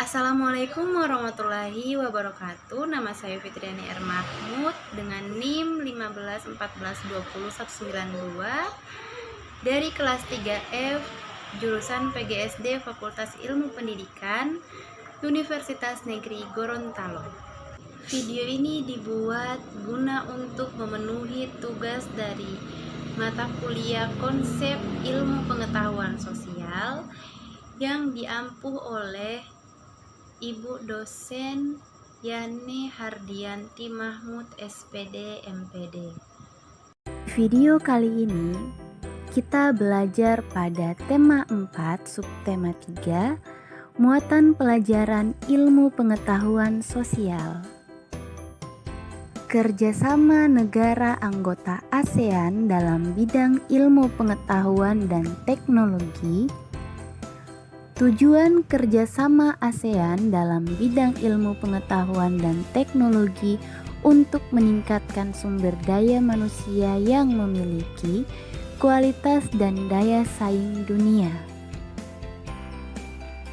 Assalamualaikum warahmatullahi wabarakatuh. Nama saya Fitriani R. Mahmud dengan NIM 1514209192 dari kelas 3F jurusan PGSD Fakultas Ilmu Pendidikan Universitas Negeri Gorontalo. Video ini dibuat guna untuk memenuhi tugas dari mata kuliah Konsep Ilmu Pengetahuan Sosial yang diampuh oleh Ibu dosen Yani Hardianti Mahmud SPD MPD. Video kali ini kita belajar pada tema 4 subtema 3 muatan pelajaran ilmu pengetahuan sosial. Kerjasama negara anggota ASEAN dalam bidang ilmu pengetahuan dan teknologi. Tujuan kerjasama ASEAN dalam bidang ilmu pengetahuan dan teknologi untuk meningkatkan sumber daya manusia yang memiliki kualitas dan daya saing dunia.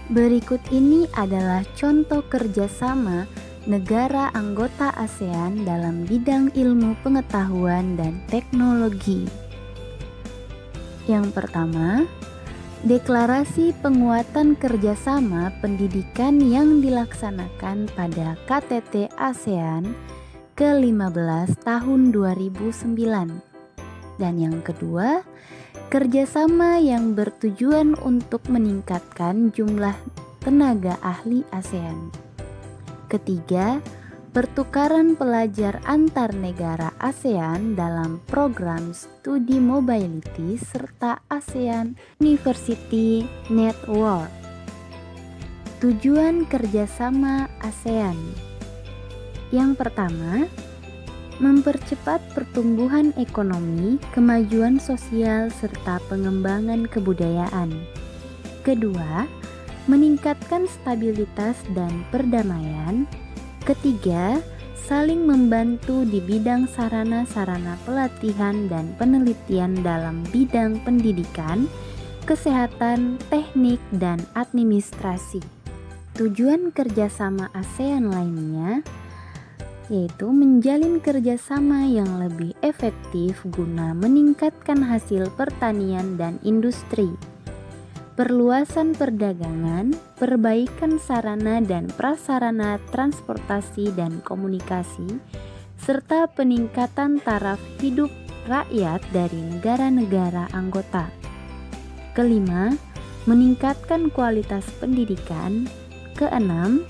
Berikut ini adalah contoh kerjasama negara anggota ASEAN dalam bidang ilmu pengetahuan dan teknologi. Yang pertama, Deklarasi penguatan kerjasama pendidikan yang dilaksanakan pada KTT ASEAN ke-15 tahun 2009. Dan yang kedua, kerjasama yang bertujuan untuk meningkatkan jumlah tenaga ahli ASEAN. Ketiga, pertukaran pelajar antar negara ASEAN dalam program studi mobility serta ASEAN University Network. Tujuan kerjasama ASEAN. Yang pertama, mempercepat pertumbuhan ekonomi, kemajuan sosial, serta pengembangan kebudayaan. Kedua, meningkatkan stabilitas dan perdamaian. Ketiga, saling membantu di bidang sarana-sarana pelatihan dan penelitian dalam bidang pendidikan, kesehatan, teknik, dan administrasi. Tujuan kerjasama ASEAN lainnya yaitu menjalin kerjasama yang lebih efektif guna meningkatkan hasil pertanian dan industri, perluasan perdagangan, perbaikan sarana dan prasarana transportasi dan komunikasi, serta peningkatan taraf hidup rakyat dari negara-negara anggota. Kelima, meningkatkan kualitas pendidikan. Keenam,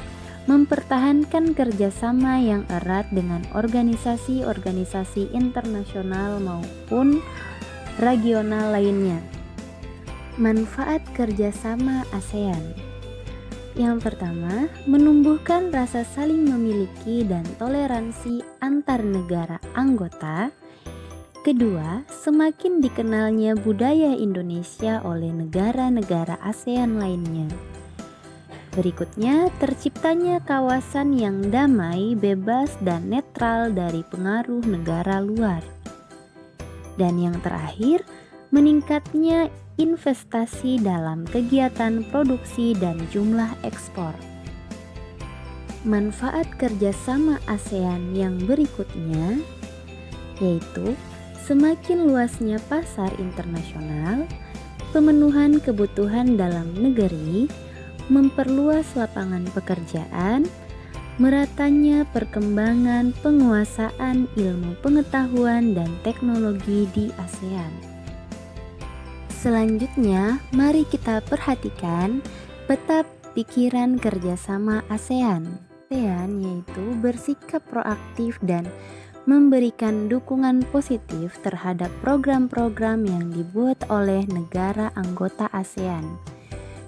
mempertahankan kerjasama yang erat dengan organisasi-organisasi internasional maupun regional lainnya. Manfaat kerjasama ASEAN. Yang pertama, menumbuhkan rasa saling memiliki dan toleransi antar negara anggota. Kedua, semakin dikenalnya budaya Indonesia oleh negara-negara ASEAN lainnya. Berikutnya, terciptanya kawasan yang damai, bebas, dan netral dari pengaruh negara luar. Dan yang terakhir, meningkatnya investasi dalam kegiatan produksi dan jumlah ekspor. Manfaat kerjasama ASEAN yang berikutnya yaitu semakin luasnya pasar internasional, pemenuhan kebutuhan dalam negeri, memperluas lapangan pekerjaan, meratanya perkembangan penguasaan ilmu pengetahuan dan teknologi di ASEAN. Selanjutnya, mari kita perhatikan peta pikiran kerjasama ASEAN. ASEAN yaitu bersikap proaktif dan memberikan dukungan positif terhadap program-program yang dibuat oleh negara anggota ASEAN.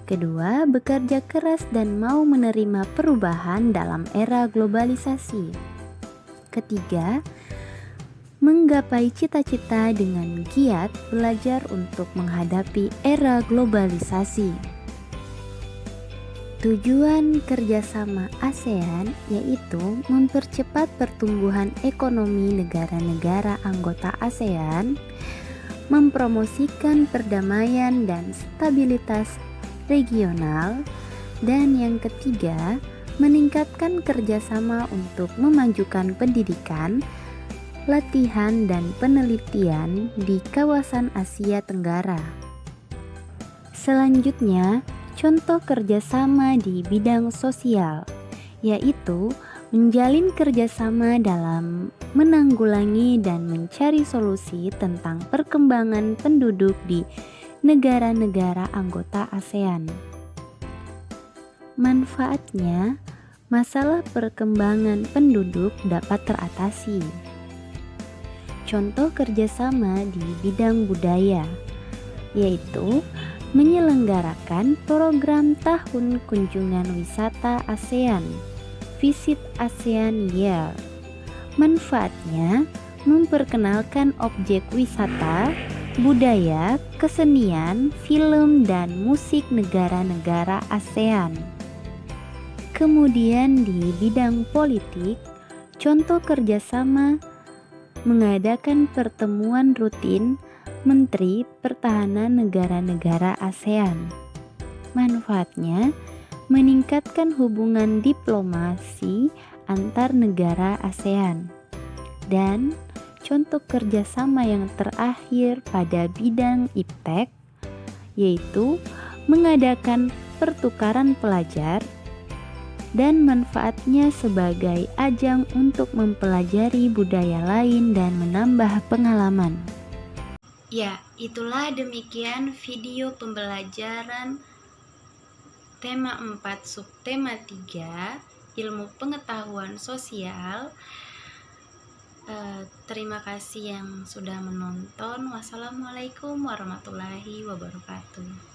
Kedua, bekerja keras dan mau menerima perubahan dalam era globalisasi. Ketiga, menggapai cita-cita dengan giat belajar untuk menghadapi era globalisasi. Tujuan kerjasama ASEAN yaitu mempercepat pertumbuhan ekonomi negara-negara anggota ASEAN, mempromosikan perdamaian dan stabilitas regional, Dan yang ketiga, meningkatkan kerjasama untuk memajukan pendidikan, latihan, dan penelitian di kawasan Asia Tenggara. Selanjutnya, contoh kerjasama di bidang sosial, yaitu menjalin kerjasama dalam menanggulangi dan mencari solusi tentang perkembangan penduduk di negara-negara anggota ASEAN. Manfaatnya, masalah perkembangan penduduk dapat teratasi. Contoh kerjasama di bidang budaya, yaitu menyelenggarakan program tahun kunjungan wisata ASEAN, Visit ASEAN Year. Manfaatnya, memperkenalkan objek wisata, budaya, kesenian, film, dan musik negara-negara ASEAN. Kemudian di bidang politik, contoh kerjasama mengadakan pertemuan rutin Menteri Pertahanan negara-negara ASEAN. Manfaatnya, meningkatkan hubungan diplomasi antar negara ASEAN. Dan contoh kerjasama yang terakhir pada bidang iptek, yaitu mengadakan pertukaran pelajar dan manfaatnya sebagai ajang untuk mempelajari budaya lain dan menambah pengalaman. Ya, itulah demikian video pembelajaran tema 4 subtema 3 ilmu pengetahuan sosial. Terima kasih yang sudah menonton. Wassalamualaikum warahmatullahi wabarakatuh.